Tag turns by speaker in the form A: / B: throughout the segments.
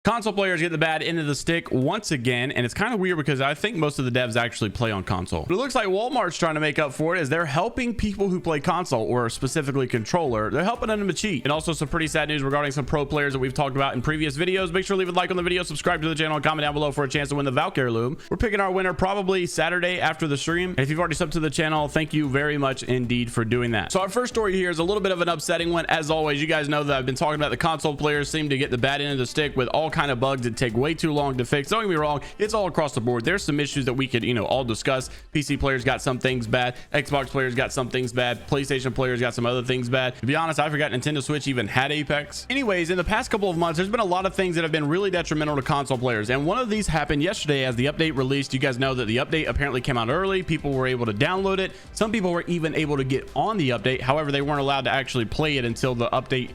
A: Console players get the bad end of the stick once again, and it's kind of weird because I think most of the devs actually play on console. But it looks like Walmart's trying to make up for it as they're helping people who play console, or specifically controller. They're helping them to cheat. And also some pretty sad news regarding some pro players that we've talked about in previous videos. Make sure to leave a like on the video, subscribe to the channel, and comment down below for a chance to win the Valkyrie loom. We're picking our winner probably Saturday after the stream. And if you've already subbed to the channel, thank you very much indeed for doing that. So our first story here is a little bit of an upsetting one. As always, you guys know that I've been talking about the console players seem to get the bad end of the stick with all kind of bugs that take way too long to fix. Don't get me wrong, it's all across the board. There's some issues that we could, all discuss. PC players got some things bad, Xbox players got some things bad, PlayStation players got some other things bad. To be honest, I forgot Nintendo Switch even had Apex. Anyways, in the past couple of months, there's been a lot of things that have been really detrimental to console players, and one of these happened yesterday as the update released. You guys know that the update apparently came out early. People were able to download it. Some people were even able to get on the update. However, they weren't allowed to actually play it until the update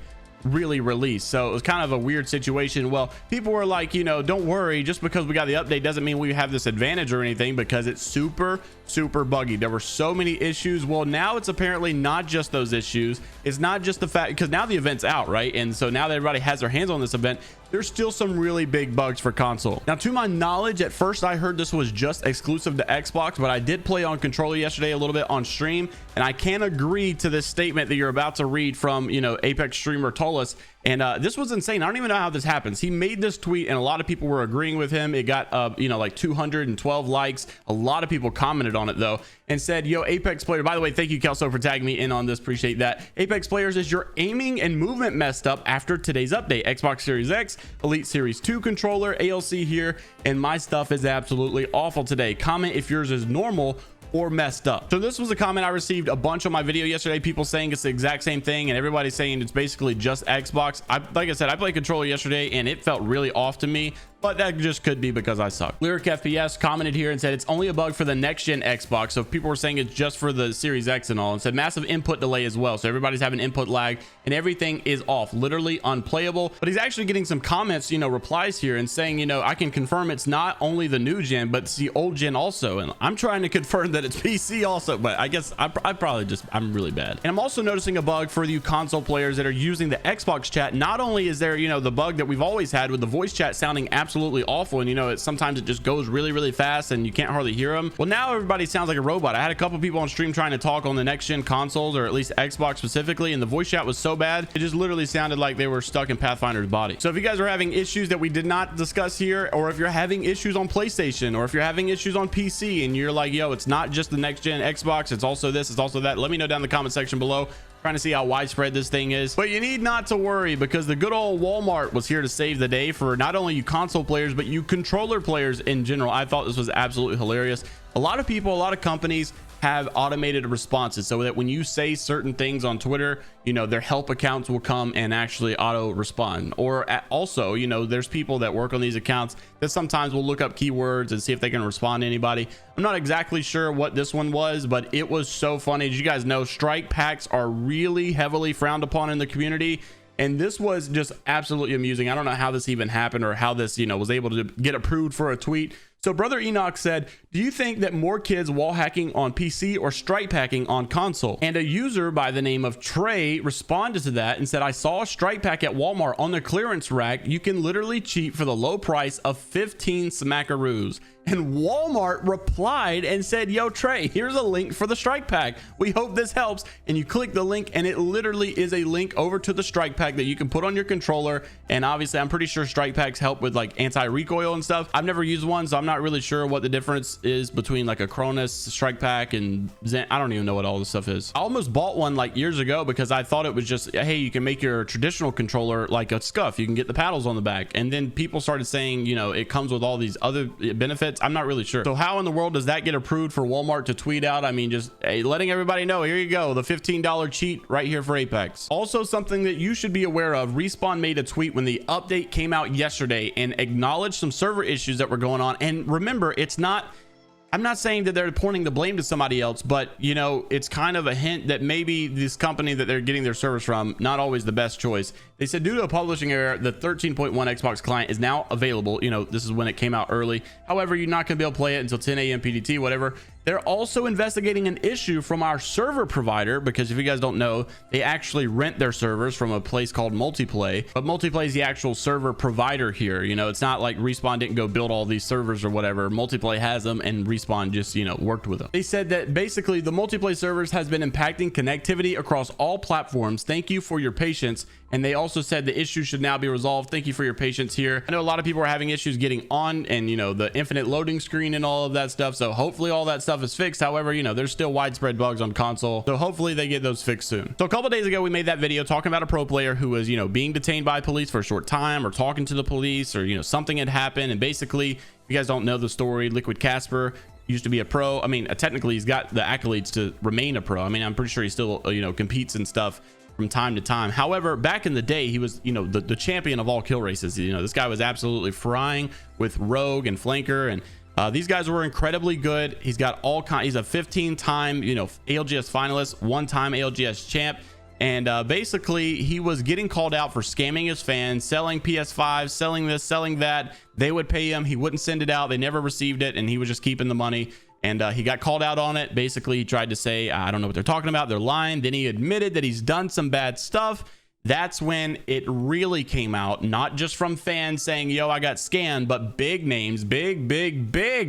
A: really released. So it was kind of a weird situation. Well, people were like, don't worry, just because we got the update doesn't mean we have this advantage or anything, because it's super buggy. There were so many issues. Well, now it's apparently not just those issues. It's not just the fact, because now the event's out, right? And so now that everybody has their hands on this event, there's still some really big bugs for console. Now, to my knowledge, at first I heard this was just exclusive to Xbox, but I did play on controller yesterday a little bit on stream, and I can agree to this statement that you're about to read from, Apex streamer Tullis. And this was insane. I don't even know how this happens. He made this tweet and a lot of people were agreeing with him. It got like 212 likes. A lot of people commented on it though and said, yo, Apex player, by the way, thank you Kelso for tagging me in on this, appreciate that. Apex players, is your aiming and movement messed up after today's update? Xbox Series X, Elite Series 2 controller, ALC here, and my stuff is absolutely awful today. Comment if yours is normal or messed up. So this was a comment I received a bunch on my video yesterday, people saying it's the exact same thing, and everybody's saying it's basically just Xbox. Like I said, I played controller yesterday and it felt really off to me, but that just could be because I suck. Lyric FPS commented here and said it's only a bug for the next gen Xbox. So if people were saying it's just for the Series X and all, and said massive input delay as well. So everybody's having input lag and everything is off, literally unplayable. But he's actually getting some comments, replies here and saying, I can confirm it's not only the new gen, but it's the old gen also. And I'm trying to confirm that it's PC also, but I guess I'm really bad. And I'm also noticing a bug for you console players that are using the Xbox chat. Not only is there, the bug that we've always had with the voice chat sounding absolutely awful, and sometimes it just goes really fast and you can't hardly hear them. Well, now everybody sounds like a robot. I had a couple people on stream trying to talk on the next gen consoles, or at least Xbox specifically, and the voice chat was so bad it just literally sounded like they were stuck in Pathfinder's body. So if you guys are having issues that we did not discuss here, or if you're having issues on PlayStation, or if you're having issues on PC and you're like, yo, it's not just the next gen Xbox, it's also this, it's also that, let me know down in the comment section below. Trying to see how widespread this thing is, but you need not to worry, because the good old Walmart was here to save the day for not only you console players but you controller players in general. I thought this was absolutely hilarious. A lot of people, a lot of companies have automated responses so that when you say certain things on Twitter, their help accounts will come and actually auto respond. Or also, there's people that work on these accounts that sometimes will look up keywords and see if they can respond to anybody. I'm not exactly sure what this one was, but it was so funny. As you guys know, strike packs are really heavily frowned upon in the community, and this was just absolutely amusing. I don't know how this even happened or how this was able to get approved for a tweet. So brother Enoch said, do you think that more kids wall hacking on PC or strike packing on console? And a user by the name of Trey responded to that and said, I saw a strike pack at Walmart on the clearance rack. You can literally cheat for the low price of 15 smackaroos. And Walmart replied and said, yo, Trey, here's a link for the strike pack. We hope this helps. And you click the link and it literally is a link over to the strike pack that you can put on your controller. And obviously I'm pretty sure strike packs help with like anti-recoil and stuff. I've never used one, so I'm not really sure what the difference is between like a Cronus strike pack and Zen. I don't even know what all this stuff is. I almost bought one like years ago because I thought it was just, hey, you can make your traditional controller like a scuff. You can get the paddles on the back. And then people started saying, it comes with all these other benefits. I'm not really sure. So how in the world does that get approved for Walmart to tweet out? I mean, just letting everybody know, here you go, the $15 cheat right here for Apex. Also, something that you should be aware of, Respawn made a tweet when the update came out yesterday and acknowledged some server issues that were going on. And remember, I'm not saying that they're pointing the blame to somebody else, but it's kind of a hint that maybe this company that they're getting their servers from, not always the best choice. They said due to a publishing error, the 13.1 Xbox client is now available. You know, this is when it came out early. However, you're not going to be able to play it until 10 a.m. PDT, whatever. They're also investigating an issue from our server provider, because if you guys don't know, they actually rent their servers from a place called Multiplay. But Multiplay is the actual server provider here. You know, it's not like Respawn didn't go build all these servers or whatever. Multiplay has them, and Respawn just, you know, worked with them. They said that basically the Multiplay servers has been impacting connectivity across all platforms. Thank you for your patience. And they also said the issue should now be resolved. Thank you for your patience here. I know a lot of people are having issues getting on, and you know, the infinite loading screen and all of that stuff. So hopefully all that stuff is fixed. However, you know, there's still widespread bugs on console. So hopefully they get those fixed soon. So a couple of days ago, we made that video talking about a pro player who was, you know, being detained by police for a short time, or talking to the police, or, you know, something had happened. And basically, if you guys don't know the story, Liquid Casper used to be a pro. I mean, technically he's got the accolades to remain a pro. I mean, I'm pretty sure he still, you know, competes and stuff from time to time. However, back in the day, he was, you know, the champion of all kill races. You know, this guy was absolutely frying with Rogue and Flanker, and these guys were incredibly good. He's got all kinds. He's a 15-time, you know, ALGS finalist, 1-time ALGS champ. And basically he was getting called out for scamming his fans, selling PS5, selling this, selling that. They would pay him, he wouldn't send it out, they never received it, and he was just keeping the money. And he got called out on it. Basically, he tried to say, I don't know what they're talking about, they're lying. Then he admitted that he's done some bad stuff. That's when it really came out, not just from fans saying, yo, I got scammed, but big names, big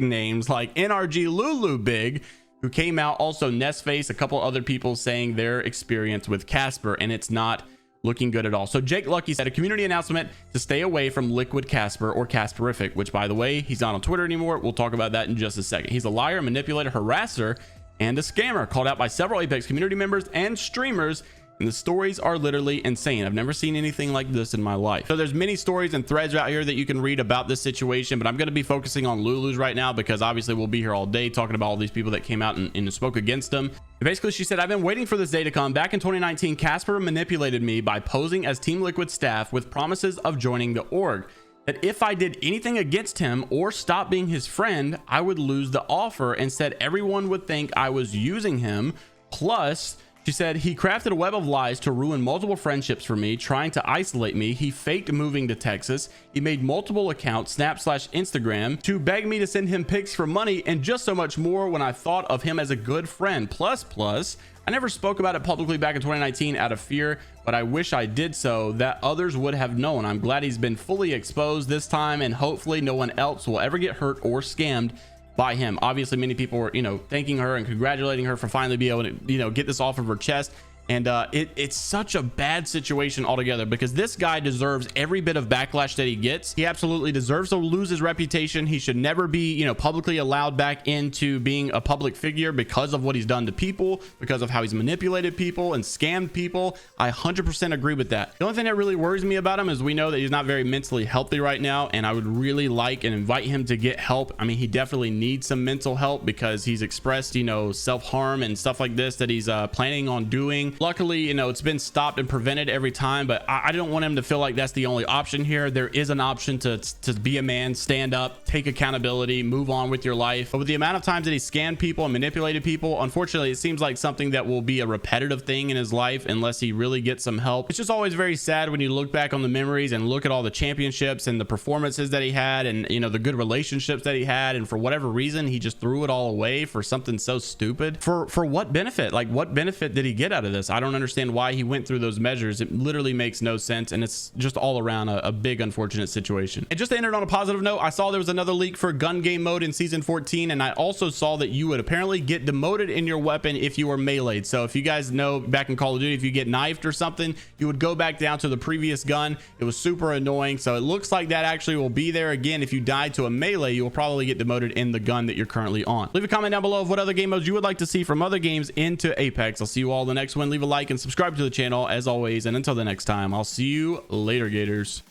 A: names like NRG Lulu Big, who came out. Also Nestface, a couple other people saying their experience with Casper, and it's not looking good at all. So Jake Lucky said a community announcement to stay away from Liquid Casper, or Casperific, which, by the way, he's not on Twitter anymore. We'll talk about that in just a second. He's a liar, manipulator, harasser, and a scammer, called out by several Apex community members and streamers. And the stories are literally insane. I've never seen anything like this in my life. So there's many stories and threads out here that you can read about this situation, but I'm going to be focusing on Lulu's right now, because obviously we'll be here all day talking about all these people that came out and spoke against them. Basically, she said, I've been waiting for this day to come. Back in 2019, Casper manipulated me by posing as Team Liquid staff with promises of joining the org, that if I did anything against him or stop being his friend, I would lose the offer, and said everyone would think I was using him. Plus, she said he crafted a web of lies to ruin multiple friendships for me, trying to isolate me. He faked moving to Texas. He made multiple accounts, Snap/Instagram, to beg me to send him pics for money, and just so much more when I thought of him as a good friend. Plus, I never spoke about it publicly back in 2019 out of fear, but I wish I did so that others would have known. I'm glad he's been fully exposed this time, and hopefully no one else will ever get hurt or scammed by him. Obviously, many people were, you know, thanking her and congratulating her for finally being able to, you know, get this off of her chest. And it's such a bad situation altogether, because this guy deserves every bit of backlash that he gets. He absolutely deserves to lose his reputation. He should never be, you know, publicly allowed back into being a public figure, because of what he's done to people, because of how he's manipulated people and scammed people. I 100% agree with that. The only thing that really worries me about him is we know that he's not very mentally healthy right now, and I would really like and invite him to get help. I mean, he definitely needs some mental help, because he's expressed, you know, self-harm and stuff like this that he's planning on doing. Luckily, you know, it's been stopped and prevented every time, but I don't want him to feel like that's the only option here. There is an option to be a man, stand up, take accountability, move on with your life. But with the amount of times that he scammed people and manipulated people, unfortunately, it seems like something that will be a repetitive thing in his life unless he really gets some help. It's just always very sad when you look back on the memories and look at all the championships and the performances that he had, and, you know, the good relationships that he had, and for whatever reason, he just threw it all away for something so stupid. For what benefit? Like, what benefit did he get out of this? I don't understand why he went through those measures. It literally makes no sense, and it's just all around a big unfortunate situation. And just to end it on a positive note, I saw there was another leak for gun game mode in season 14, and I also saw that you would apparently get demoted in your weapon if you were meleeed. So if you guys know, back in Call of Duty, if you get knifed or something, you would go back down to the previous gun. It was super annoying. So it looks like that actually will be there again. If you die to a melee, you will probably get demoted in the gun that you're currently on. Leave a comment down below of what other game modes you would like to see from other games into Apex. I'll see you all in the next one. Leave a like and subscribe to the channel as always, and until the next time, I'll see you later, Gators.